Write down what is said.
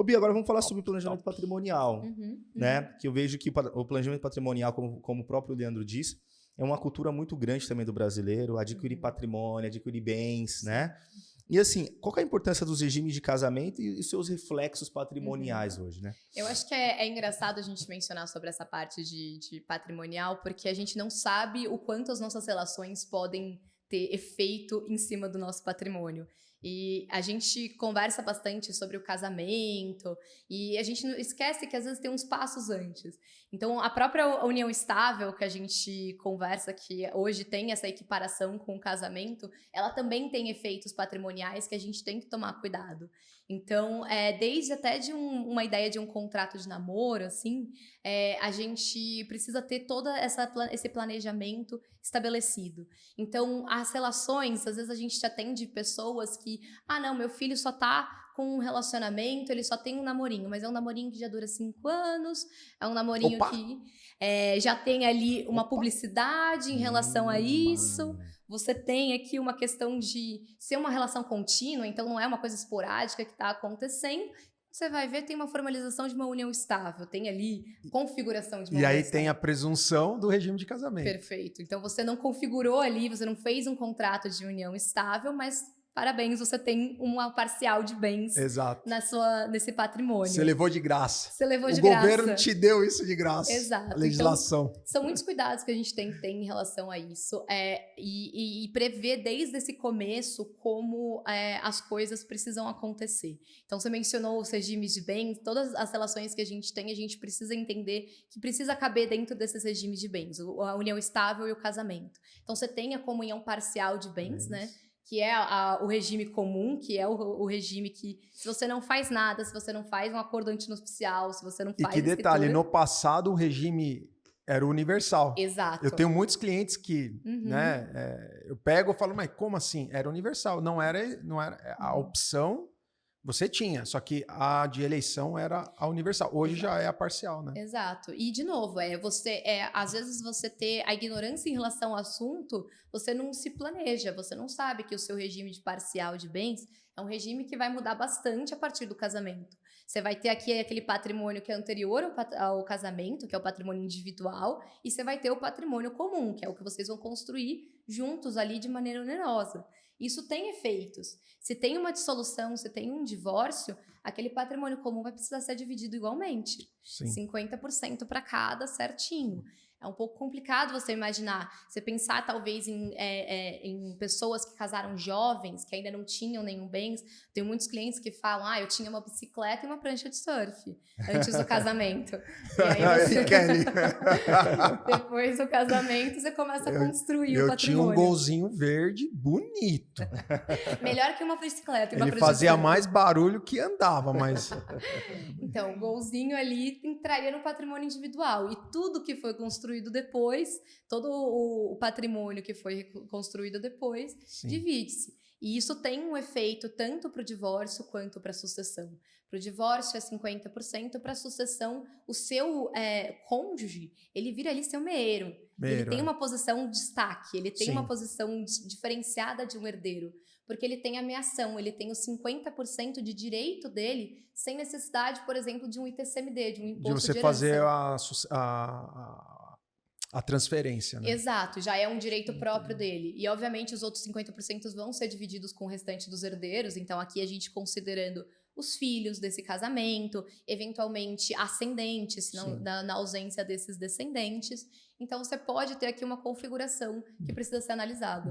Bia, agora vamos falar sobre o planejamento patrimonial, Uhum. né? Que eu vejo que o planejamento patrimonial, como o próprio Leandro disse, é uma cultura muito grande também do brasileiro, adquirir patrimônio, adquirir bens, né? E assim, qual que é a importância dos regimes de casamento e os seus reflexos patrimoniais hoje, né? Eu acho que é engraçado a gente mencionar sobre essa parte de patrimonial, porque a gente não sabe o quanto as nossas relações podem ter efeito em cima do nosso patrimônio. E a gente conversa bastante sobre o casamento e a gente esquece que às vezes tem uns passos antes. Então, a própria união estável que a gente conversa, que hoje tem essa equiparação com o casamento, ela também tem efeitos patrimoniais que a gente tem que tomar cuidado. Então, desde até de uma ideia de um contrato de namoro, assim, a gente precisa ter todo esse planejamento estabelecido. Então, as relações, às vezes a gente atende pessoas que, não, meu filho só tá com um relacionamento, ele só tem um namorinho, mas é um namorinho que já dura 5 anos, é um namorinho que já tem ali uma publicidade em relação a isso. Você tem aqui uma questão de ser uma relação contínua, então não é uma coisa esporádica que está acontecendo. Você vai ver, tem uma formalização de uma união estável, tem ali configuração de uma união E aí estável. tem a presunção do regime de casamento. Perfeito. Então você não configurou ali, você não fez um contrato de união estável, mas parabéns, você tem uma parcial de bens nesse patrimônio. Você levou de graça. Você levou de graça. O governo te deu isso de graça. Exato. A legislação. Então, são muitos cuidados que a gente tem que ter em relação a isso e prever desde esse começo como as coisas precisam acontecer. Então, você mencionou os regimes de bens, todas as relações que a gente tem, a gente precisa entender que precisa caber dentro desses regimes de bens, a união estável e o casamento. Então, você tem a comunhão parcial de bens, né? Que é o regime comum, que é o regime que, se você não faz nada, se você não faz um acordo antinupcial, se você não faz... E que detalhe, no passado o regime era universal. Exato. Eu tenho muitos clientes que, né, eu pego e falo, mas como assim? Era universal. Não era a opção... Você tinha, só que a de eleição era a universal. Hoje já é a parcial, né? Exato. E, de novo, às vezes você ter a ignorância em relação ao assunto, você não se planeja, você não sabe que o seu regime de parcial de bens é um regime que vai mudar bastante a partir do casamento. Você vai ter aqui aquele patrimônio que é anterior ao casamento, que é o patrimônio individual, e você vai ter o patrimônio comum, que é o que vocês vão construir juntos ali de maneira onerosa. Isso tem efeitos. Se tem uma dissolução, se tem um divórcio, aquele patrimônio comum vai precisar ser dividido igualmente. Sim. 50% para cada, certinho. É um pouco complicado você imaginar, você pensar talvez em pessoas que casaram jovens, que ainda não tinham nenhum bens. Tem muitos clientes que falam, eu tinha uma bicicleta e uma prancha de surf antes do casamento. E aí depois do casamento, você começa a construir o patrimônio. Eu tinha um golzinho verde bonito. Melhor que uma bicicleta e uma Ele prancha fazia de surf. mais barulho que andava, mas... Então, o golzinho ali entraria no patrimônio individual. E tudo que foi construído depois, todo o patrimônio que foi construído depois, divide-se. E isso tem um efeito tanto para o divórcio quanto para a sucessão. Para o divórcio é 50%, para a sucessão, o seu cônjuge, ele vira ali seu meeiro. Ele tem uma posição de destaque, ele tem uma posição diferenciada de um herdeiro. Porque ele tem ameação, ele tem os 50% de direito dele, sem necessidade, por exemplo, de um ITCMD, de um imposto de herança. De você fazer a transferência, né? Exato, já é um direito próprio dele. E, obviamente, os outros 50% vão ser divididos com o restante dos herdeiros. Então, aqui a gente considerando os filhos desse casamento, eventualmente ascendentes, na ausência desses descendentes. Então, você pode ter aqui uma configuração que precisa ser analisada.